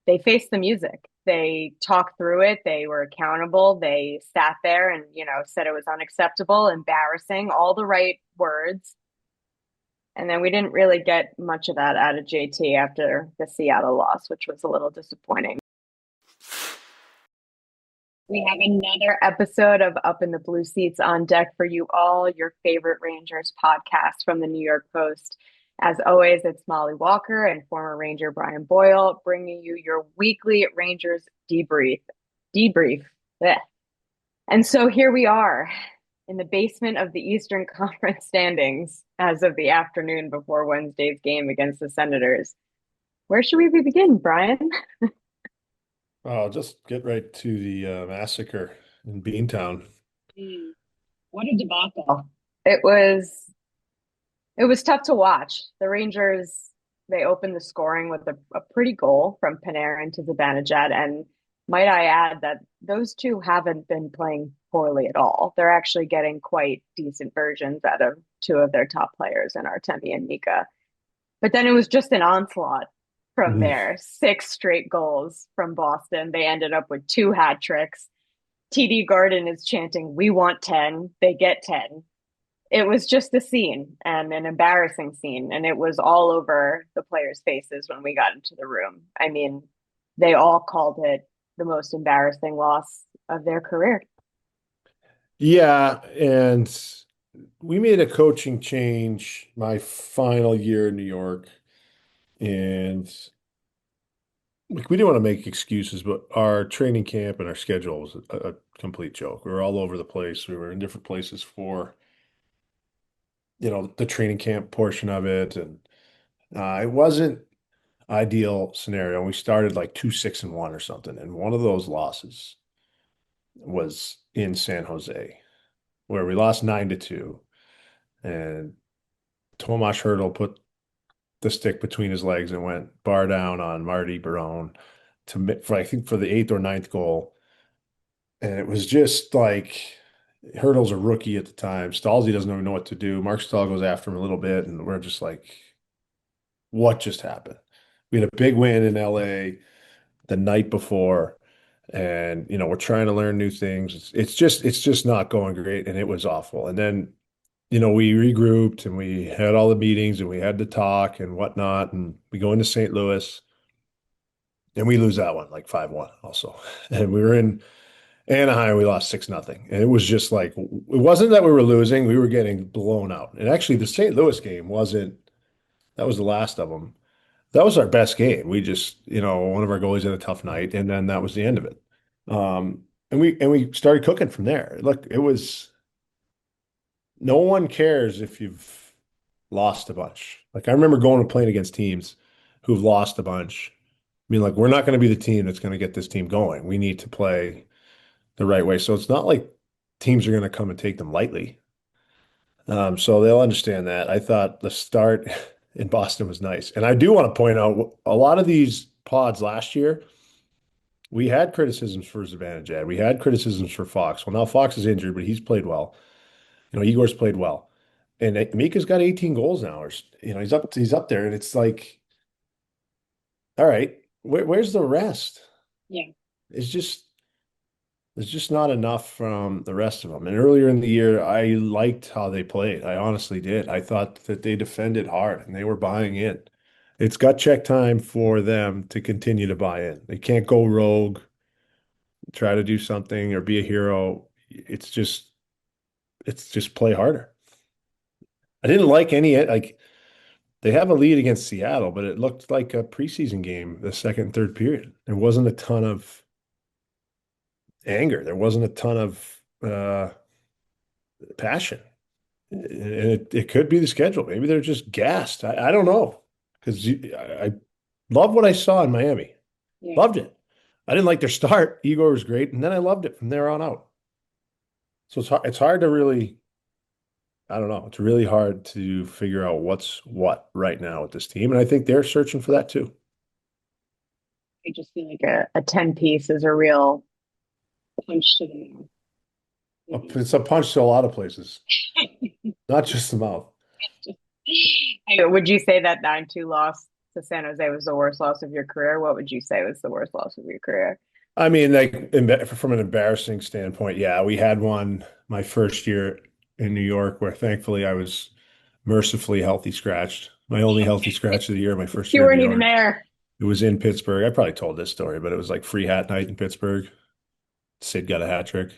they faced the music. They talked through it. They were accountable. They sat there and, said it was unacceptable, embarrassing, all the right words. And then we didn't really get much of that out of JT after the Seattle loss, which was a little disappointing. We have another episode of Up in the Blue Seats on deck for you all, your favorite Rangers podcast from the New York Post. As always, it's Molly Walker and former Ranger Brian Boyle bringing you your weekly Rangers debrief. Debrief. Blech. And so here we are in the basement of the Eastern Conference standings as of the afternoon before Wednesday's game against the Senators. Where should we begin, Brian? I'll just get right to the massacre in Beantown. Mm, what a debacle. It was It was tough to watch. The Rangers, they opened the scoring with a pretty goal from Panarin to Zibanejad. And might I add that those two haven't been playing poorly at all. They're actually getting quite decent versions out of two of their top players in Artemi and Mika. But then it was just an onslaught from Mhm. there. Six straight goals from Boston. They ended up with two hat tricks. TD Garden is chanting, "We want 10." They get 10. It was just a scene and an embarrassing scene. And it was all over the players' faces when we got into the room. I mean, they all called it the most embarrassing loss of their career. Yeah, and we made a coaching change my final year in New York, and like we didn't want to make excuses, but our training camp and our schedule was a complete joke. We were all over the place. We were in different places for, the training camp portion of it, and it wasn't ideal scenario. We started like 2-6-1 or something, and one of those losses was in San Jose, where we lost 9-2, and Tomas Hertl put the stick between his legs and went bar down on Marty Barone for I think for the eighth or ninth goal. And it was just like Hurdle's a rookie at the time. Stalzy doesn't even know what to do. Mark Stahl goes after him a little bit, and we're just like, what just happened? We had a big win in LA the night before, and we're trying to learn new things. It's just not going great, and it was awful. And then we regrouped and we had all the meetings and we had to talk and whatnot. And we go into St. Louis and we lose that one like 5-1 also. And we were in Anaheim, we lost 6-0. And it was just like, it wasn't that we were losing, we were getting blown out. And actually, the St. Louis game wasn't, that was the last of them. That was our best game. We just, one of our goalies had a tough night, and then that was the end of it. And we started cooking from there. Look, it was no one cares if you've lost a bunch. Like I remember going and playing against teams who've lost a bunch. I mean, like we're not going to be the team that's going to get this team going. We need to play the right way. So it's not like teams are going to come and take them lightly. So they'll understand that. I thought the start in Boston was nice. And I do want to point out a lot of these pods last year, we had criticisms for Zibanejad. We had criticisms for Fox. Well, now Fox is injured, but he's played well. Igor's played well. And Mika's got 18 goals now, or he's up there, and it's like, all right, where's the rest? Yeah. It's just there's just not enough from the rest of them. And earlier in the year, I liked how they played. I honestly did. I thought that they defended hard and they were buying in. It's gut check time for them to continue to buy in. They can't go rogue, try to do something or be a hero. It's just play harder. I didn't like any like they have a lead against Seattle, but it looked like a preseason game, the second and third period. There wasn't a ton of anger. There wasn't a ton of passion. And it could be the schedule. Maybe they're just gassed. I don't know. Because I love what I saw in Miami. Yeah. Loved it. I didn't like their start. Igor was great. And then I loved it from there on out. So it's hard to really, I don't know. It's really hard to figure out what's what right now with this team. And I think they're searching for that too. I just feel like a 10 piece is a real punch to the mouth. It's a punch to a lot of places, not just the mouth. Would you say that 9-2 loss to San Jose was the worst loss of your career, what would you say was the worst loss of your career? I mean, like from an embarrassing standpoint, yeah, we had one my first year in New York where thankfully I was mercifully healthy scratched. My only healthy scratch of the year, my first You year in New weren't even York. there. It was in Pittsburgh. I probably told this story, but it was like free hat night in Pittsburgh. Sid got a hat trick.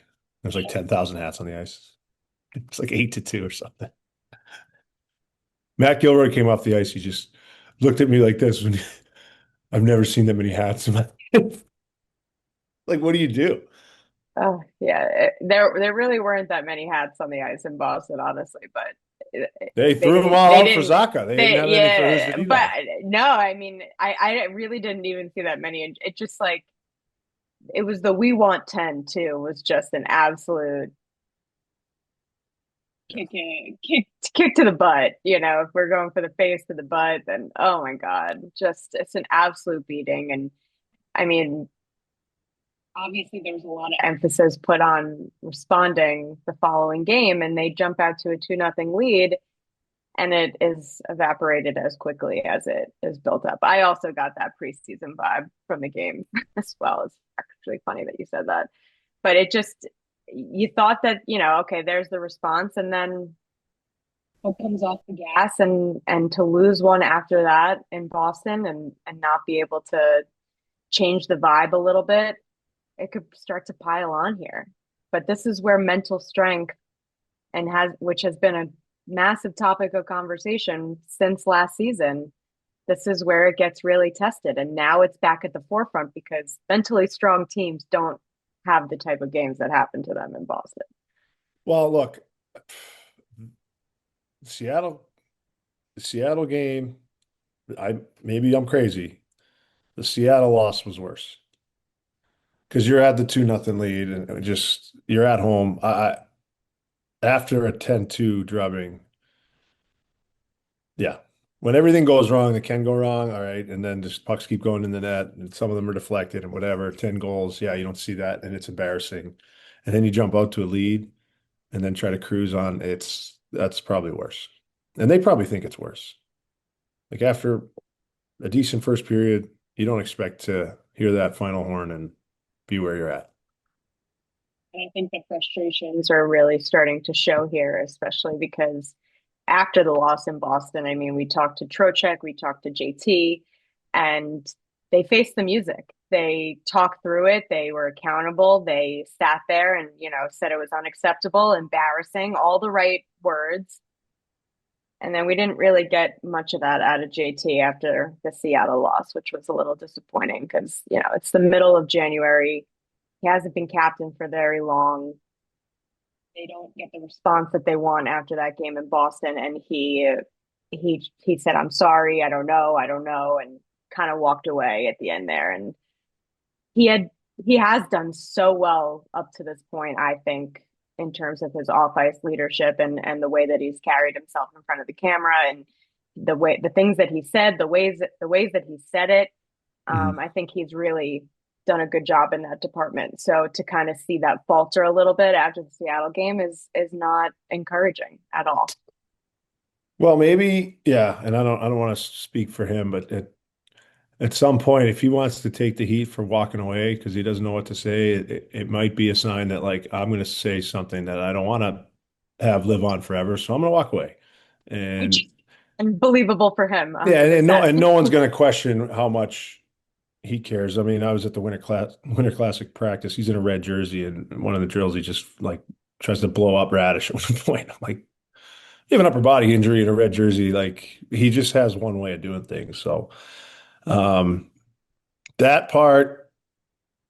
There's like 10,000 hats on the ice. It's like 8-2 or something. Matt Gilroy came off the ice. He just looked at me like this when I've never seen that many hats in my life. Like, what do you do? Oh yeah, there really weren't that many hats on the ice in Boston, honestly, but They they threw them didn't all they out for didn't Zaka. They didn't they have any for yeah, but Zadina. no, I mean I really didn't even see that many. It just like it was the we want 10 too was just an absolute kick to the butt. If we're going for the face to the butt, then oh my God, just it's an absolute beating. And I mean, obviously there's a lot of emphasis put on responding the following game, and they jump out to a 2-0 lead, and it is evaporated as quickly as it is built up. I also got that preseason vibe from the game as well. It's actually funny that you said that, but it just you thought that okay, there's the response, and then what comes off the gas, and to lose one after that in Boston, and not be able to change the vibe a little bit, it could start to pile on here. But this is where mental strength which has been a massive topic of conversation since last season. This is where it gets really tested. And now it's back at the forefront because mentally strong teams don't have the type of games that happen to them in Boston. Well, look, Seattle, the Seattle game, maybe I'm crazy. The Seattle loss was worse because you're at the 2-0 lead and you're at home. After a 10-2 drubbing, yeah. When everything goes wrong, it can go wrong, all right, and then just pucks keep going in the net, and some of them are deflected and whatever. 10 goals, yeah, you don't see that, and it's embarrassing. And then you jump out to a lead and then try to cruise on. That's probably worse. And they probably think it's worse. Like after a decent first period, you don't expect to hear that final horn and be where you're at. And I think the frustrations are really starting to show here, especially because after the loss in Boston, I mean, we talked to Trocheck, we talked to JT, and they faced the music. They talked through it. They were accountable. They sat there and, said it was unacceptable, embarrassing, all the right words. And then we didn't really get much of that out of JT after the Seattle loss, which was a little disappointing because, it's the middle of January. He hasn't been captain for very long. They don't get the response that they want after that game in Boston, and he said, "I'm sorry, I don't know," and kind of walked away at the end there. And he had he has done so well up to this point, I think, in terms of his off ice leadership and the way that he's carried himself in front of the camera, and the things that he said, the ways that he said it. Mhm. I think he's really done a good job in that department. So to kind of see that falter a little bit after the Seattle game is not encouraging at all. Well, maybe, yeah, and I don't want to speak for him, but at some point, if he wants to take the heat for walking away because he doesn't know what to say, it might be a sign that like I'm going to say something that I don't want to have live on forever, so I'm going to walk away. Which And is unbelievable for him, yeah, and no 100%. and no one's going to question how much he cares. I mean, I was at the Winter Classic practice. He's in a red jersey, and one of the drills he just like tries to blow up Radish at one point. I'm like, you have an upper body injury in a red jersey. Like he just has one way of doing things. So um, that part,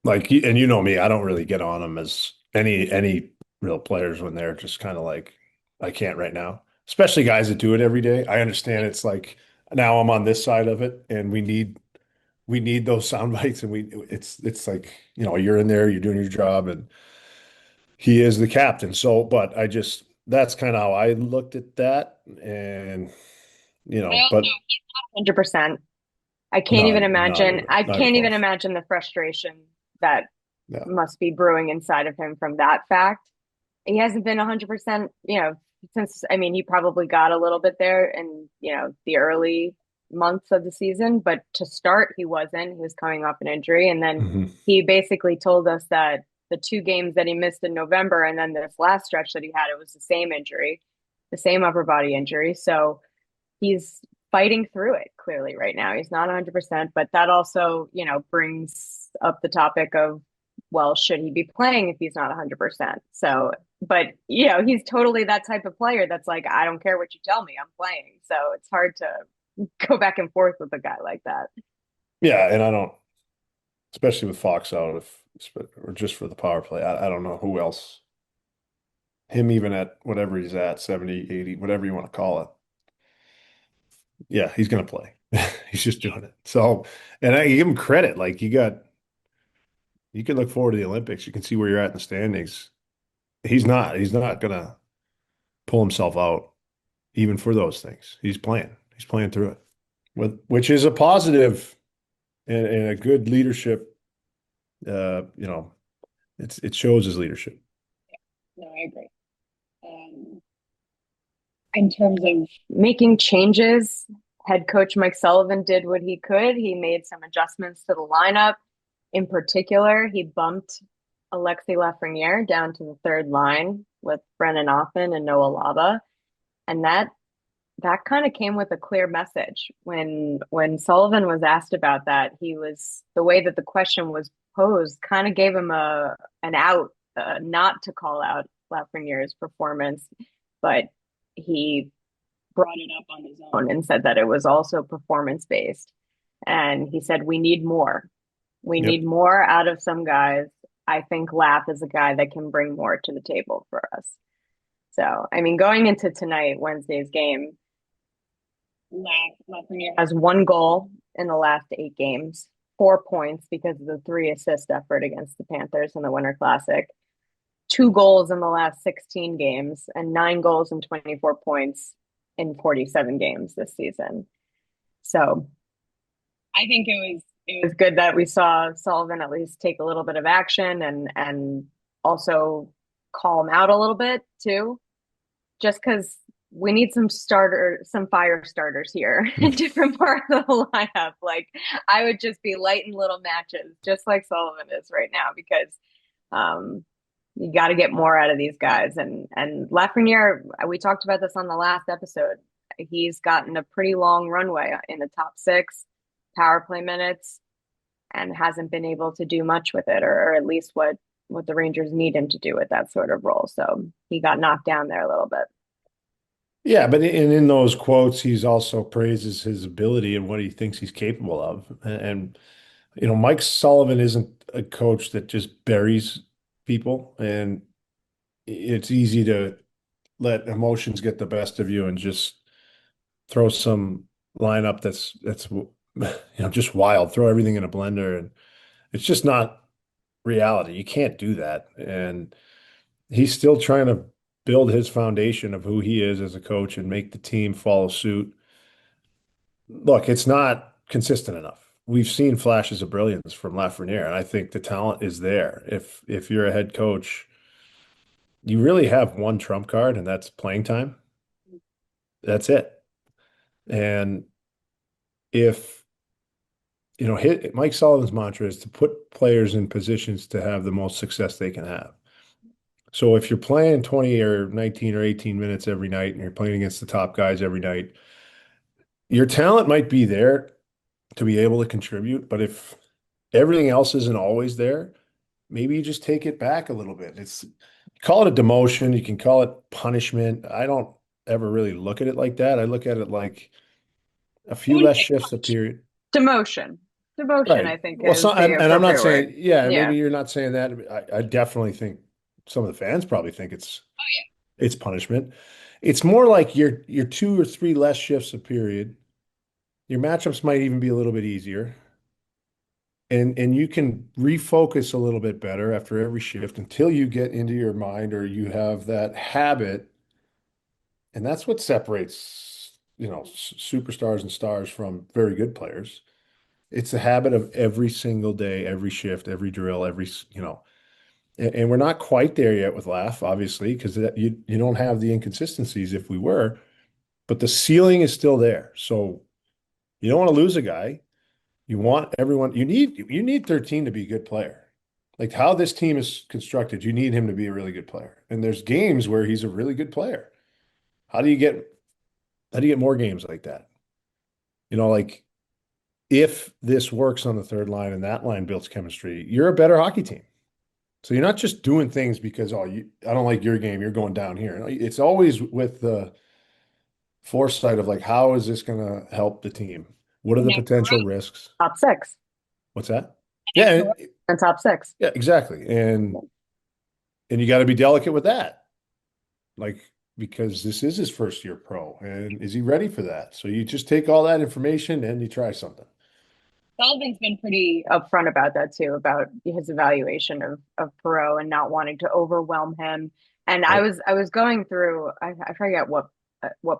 like, and you know me, I don't really get on him as any real players when they're just kind of like, I can't right now. Especially guys that do it every day. I understand it's like now I'm on this side of it, and we need those sound bites, and it's like you're in there, you're doing your job, and he is the captain. So, but that's kind of how I looked at that, and but 100%. I can't not even even not imagine. even I not even can't even close. imagine the frustration that Yeah. must be brewing inside of him from that fact. He hasn't been 100%, since, I mean, he probably got a little bit there in, the early months of the season, but to start, he wasn't. He was coming off an injury. And then Hmm. he basically told us that the two games that he missed in November and then this last stretch that he had, it was the same injury, the same upper body injury. So he's fighting through it clearly right now. He's not 100%, but that also, brings up the topic of, well, should he be playing if he's not 100%? So, but, he's totally that type of player that's like, I don't care what you tell me, I'm playing. So it's hard to go back and forth with a guy like that. Yeah, and I don't, especially with Fox out, if or just for the power play, I don't know who else. Him even at whatever he's at, 70, 80, whatever you want to call it. Yeah, he's gonna play. He's just doing it. So, and I give him credit. Like you can look forward to the Olympics. You can see where you're at in the standings. He's not gonna pull himself out even for those things. He's playing. He's playing through it. Which is a positive and a good leadership. You know, it shows his leadership. No, I agree. Um, in terms of making changes, head coach Mike Sullivan did what he could. He made some adjustments to the lineup. In particular, he bumped Alexis Lafrenière down to the third line with Brennan Offen and Noah Laba. And that kind of came with a clear message. When Sullivan was asked about that, he was the way that the question was posed kind of gave him an out, not to call out Lafreniere's performance, but he brought it up on his own and said that it was also performance based. And he said, we need more. We Yep. need more out of some guys. I think Laf is a guy that can bring more to the table for us. So, I mean, going into tonight, Wednesday's game, Lafreniere has one goal in the last 8 games, 4 points because of the 3 assist effort against the Panthers in the Winter Classic, 2 goals in the last 16 games, and 9 goals and 24 points in 47 games this season. So I think it was good that we saw Sullivan at least take a little bit of action and also call him out a little bit too, just because we need some fire starters here in different parts of the lineup. Like I would just be lighting little matches, just like Sullivan is right now, because um, you got to get more out of these guys. And Lafreniere, we talked about this on the last episode. He's gotten a pretty long runway in the top 6 power play minutes and hasn't been able to do much with it, or at least what the Rangers need him to do with that sort of role. So he got knocked down there a little bit. Yeah, but in those quotes, he's also praises his ability and what he thinks he's capable of. And Mike Sullivan isn't a coach that just buries people, and it's easy to let emotions get the best of you and just throw some lineup that's just wild, throw everything in a blender, and it's just not reality. You can't do that. And he's still trying to build his foundation of who he is as a coach and make the team follow suit. Look, it's not consistent enough. We've seen flashes of brilliance from Lafreniere, and I think the talent is there. If you're a head coach, you really have one trump card, and that's playing time. That's it. And if Mike Sullivan's mantra is to put players in positions to have the most success they can have. So if you're playing 20 or 19 or 18 minutes every night and you're playing against the top guys every night, your talent might be there to be able to contribute, but if everything else isn't always there, maybe you just take it back a little bit. Call it a demotion, you can call it punishment. I don't ever really look at it like that. I look at it like a few less shifts a period. Demotion. Demotion, Right. I think, Well, is the and I'm not appropriate word. saying, yeah, Yeah. maybe you're not saying that. I definitely think some of the fans probably think it's punishment. It's more like you're 2 or 3 less shifts a period. Your matchups might even be a little bit easier. And you can refocus a little bit better after every shift until you get into your mind or you have that habit. And that's what separates, superstars and stars from very good players. It's the habit of every single day, every shift, every drill, and we're not quite there yet with Laugh, obviously, because you don't have the inconsistencies if we were, but the ceiling is still there. So You don't want to lose a guy. You want everyone, you need 13 to be a good player. Like how this team is constructed, you need him to be a really good player. And there's games where he's a really good player. How do you get how do you get more games like that? Like if this works on the third line and that line builds chemistry, you're a better hockey team. So you're not just doing things because, I don't like your game, you're going down here. It's always with the foresight of like, how is this going to help the team? What are And the then potential risks? top six. What's that? Yeah, And top six. yeah, exactly. And you got to be delicate with that. Like, because this is his first year pro, and is he ready for that? So you just take all that information and you try something. Sullivan's been pretty upfront about that too, about his evaluation of Perot and not wanting to overwhelm him. And I Right. was I was going through, I forget what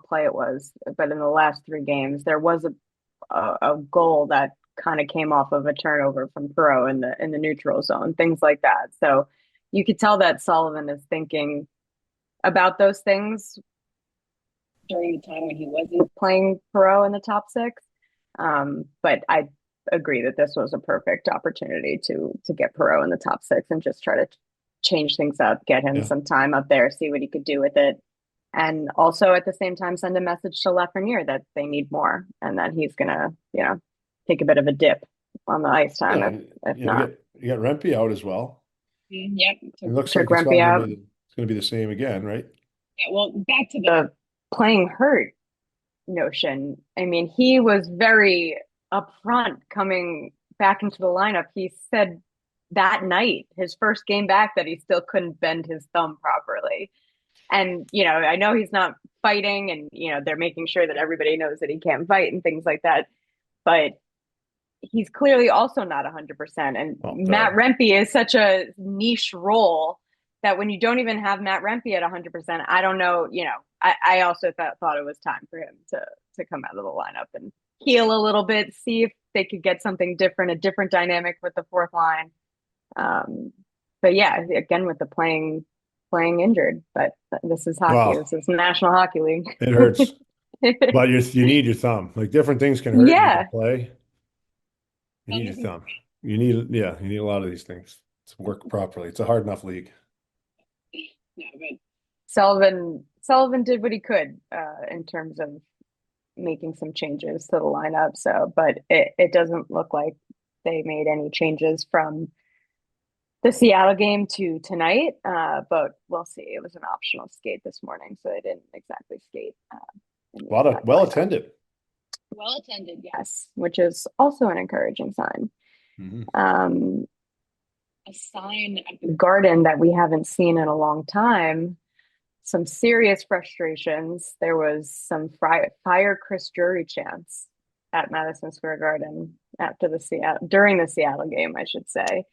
play it was, but in the last three games there was a goal that kind of came off of a turnover from Perot in the neutral zone, things like that. So you could tell that Sullivan is thinking about those things during the time when he wasn't playing Perot in the top six. But I agree that this was a perfect opportunity to get Perot in the top six and just try to change things up, get him Yeah. some time up there, see what he could do with it. And also at the same time, send a message to Lafrenière that they need more and that he's gonna, take a bit of a dip on the ice time Yeah. if not. You got Rempe out as well. Yep. It looks Took like it's Grumpy not out. going to be the same again, right? Yeah, well, back to the playing hurt notion. I mean, he was very upfront coming back into the lineup. He said that night, his first game back, that he still couldn't bend his thumb properly. And, I know he's not fighting and, they're making sure that everybody knows that he can't fight and things like that. But he's clearly also not 100%. And Oh, Matt God. Rempe is such a niche role that when you don't even have Matt Rempe at 100%, I don't know, I also thought it was time for him to come out of the lineup and heal a little bit, see if they could get something different, a different dynamic with the fourth line. But yeah, again with the playing injured, but this is hockey. Well, This is National Hockey League. it hurts, but you need your thumb. Like different things can hurt and you can Yeah. play. You need your thumb. You need a lot of these things to work properly. It's a hard enough league. Yeah, but Sullivan did what he could in terms of making some changes to the lineup. So, but it doesn't look like they made any changes from the Seattle game to tonight. But we'll see. It was an optional skate this morning, so they didn't exactly skate in A the lot of exact well lineup. attended. Well attended, yes, which is also an encouraging sign. Hmm. Um, a sign at the Garden that we haven't seen in a long time. Some serious frustrations. There was some fire Chris Drury chants at Madison Square Garden after the Seattle during the Seattle game, I should say.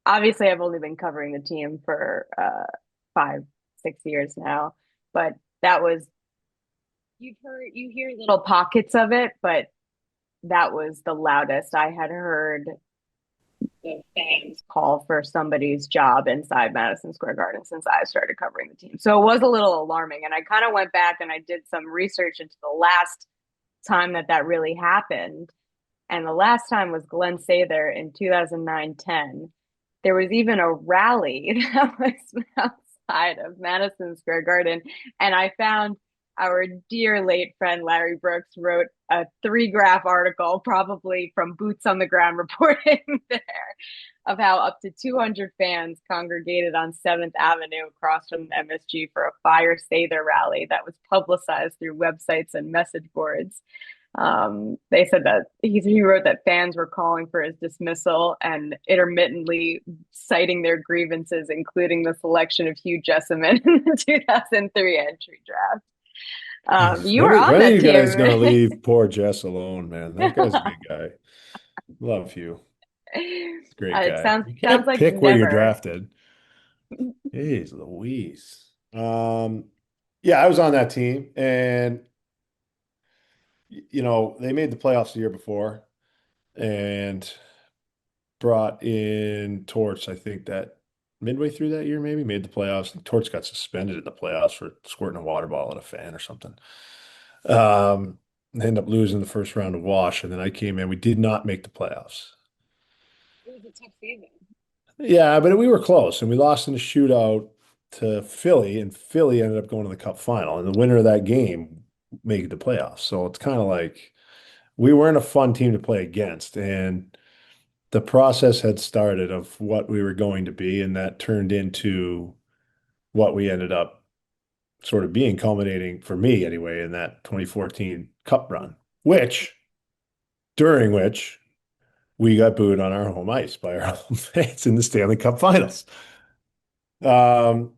Obviously, I've only been covering the team for 5, 6 years now, but that was you hear little pockets of it, but that was the loudest I had heard the fans call for somebody's job inside Madison Square Garden since I started covering the team. So it was a little alarming. And I kind of went back and I did some research into the last time that really happened. And the last time was Glenn Sather in 2009-10. There was even a rally that was outside of Madison Square Garden. And I found our dear late friend Larry Brooks wrote a 3-graph article, probably from boots on the ground reporting there, of how up to 200 fans congregated on 7th Avenue across from MSG for a Fire Sather rally that was publicized through websites and message boards. They said that he wrote that fans were calling for his dismissal and intermittently citing their grievances, including the selection of Hugh Jessamine in the 2003 entry draft. You were on When are that you guys team. going to leave poor Jess alone, man? That guy's a good guy. Love you. He's a great It guy. sounds You sounds can't like pick where you're never. drafted. Jeez Louise. Yeah, I was on that team, and they made the playoffs the year before and brought in Torts, I think that midway through that year, maybe made the playoffs. And Torts got suspended in the playoffs for squirting a water ball at a fan or something. Um, They ended up losing the first round of wash, and then I came in. We did not make the playoffs. It was a tough season. Yeah, but we were close, and we lost in a shootout to Philly, and Philly ended up going to the Cup final, and the winner of that game made the playoffs. So it's kind of like we weren't a fun team to play against, and the process had started of what we were going to be, and that turned into what we ended up sort of being, culminating for me anyway, in that 2014 Cup run, during which we got booed on our home ice by our home fans in the Stanley Cup Finals. Um,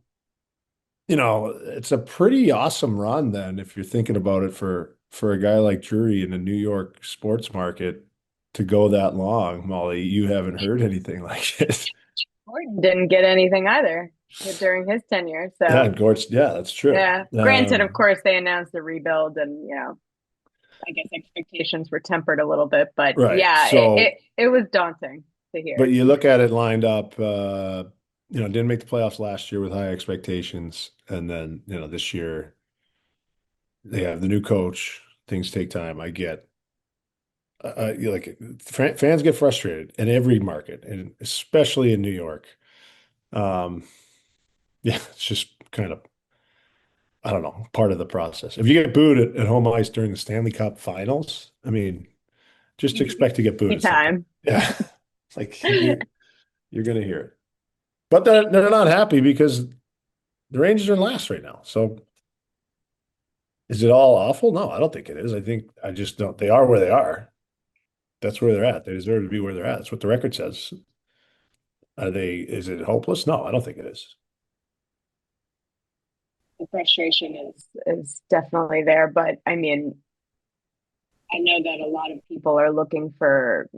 it's a pretty awesome run then if you're thinking about it for a guy like Drury in the New York sports market to go that long. Molly, you haven't heard anything like it. Gordon didn't get anything either during his tenure. Yeah, So, and Gort's, yeah, that's true. yeah. Granted, of course, they announced the rebuild and, I guess expectations were tempered a little bit, but Right. yeah, So, it was daunting to but hear. you look at it lined up, didn't make the playoffs last year with high expectations. And then, this year they have the new coach. Things take time. I get, fans get frustrated in every market, and especially in New York. Um, yeah, it's just kind of, I don't know, part of the process. If you get booed at home ice during the Stanley Cup Finals, I mean, just expect to get booed at some point. Anytime. Yeah, like you're gonna hear it. But they're not happy because the Rangers are in last right now. So is it all awful? No, I don't think it is. I just don't. They are where they are. That's where they're at. They deserve to be where they're at. That's what the record says. Is it hopeless? No, I don't think it is. The frustration is definitely there, but I mean, I know that a lot of people are looking for,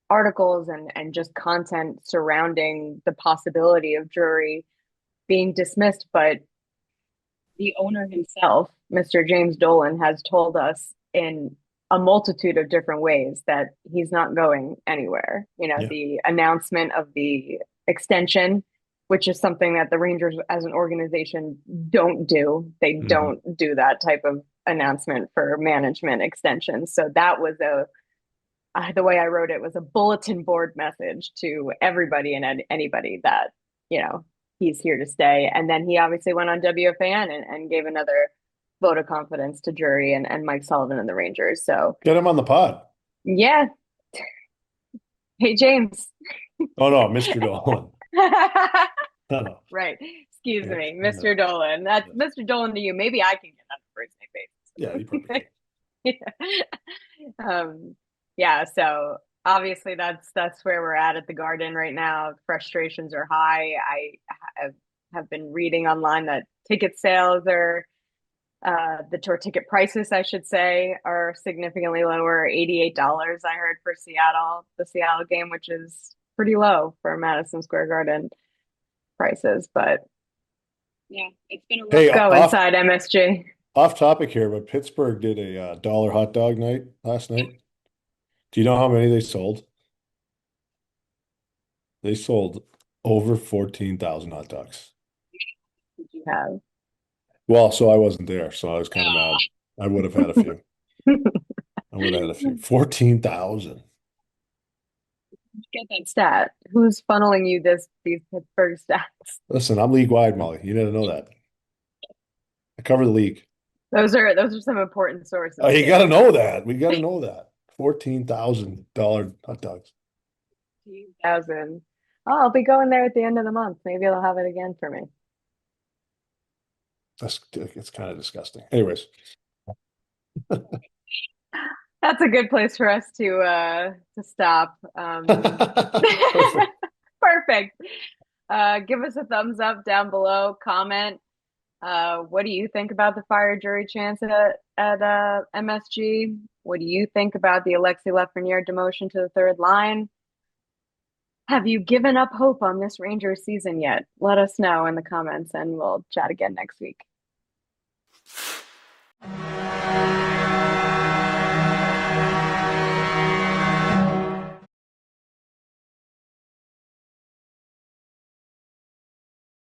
articles and just content surrounding the possibility of Drury being dismissed, but the owner himself, Mr. James Dolan, has told us in a multitude of different ways that he's not going anywhere. Yeah. The announcement of the extension, which is something that the Rangers as an organization don't do. They Mhm. don't do that type of announcement for management extensions. So that was the way I wrote it was a bulletin board message to everybody and anybody that, you know, he's here to stay. And then he obviously went on WFAN and gave another vote of confidence to Drury and Mike Sullivan and the Rangers. So, Get him on the pod. yeah. Hey, James. Oh no, Mr. Dolan. No, no. Right. Excuse Yeah, me, no. Mr. Dolan. That's Yeah, Mr. Dolan to you. Maybe I can get on the first yeah, you probably name can. basis. Yeah, so obviously that's where we're at the Garden right now. Frustrations are high. I have, have been reading online that ticket sales are the tour ticket prices, I should say, are significantly lower. $88 I heard for the Seattle game, which is pretty low for Madison Square Garden prices. But yeah, it's been a rough Hey, go inside MSG. off topic here, but Pittsburgh did a dollar hot dog night last night. Do you know how many they sold? They sold over 14,000 hot dogs. Did you have? Well, so I wasn't there, so I was kind of mad. I would have had a few. I would have had a few. 14,000. Get that stat. Who's funneling you these Pittsburgh stats? Listen, I'm league wide, Molly. You need to know that. I cover the league. Those are some important Oh, sources you got to here. know that. We got to know that. $14,000 hot dogs. 2,000. Oh, I'll be going there at the end of the month. Maybe they'll have it again for me. It's kind of disgusting. Anyways. That's a good place for us to stop. Perfect. Perfect. Give us a thumbs up down below. Comment. What do you think about the fire jury chance at MSG? What do you think about the Alexis Lafrenière demotion to the third line? Have you given up hope on this Rangers season yet? Let us know in the comments and we'll chat again next week.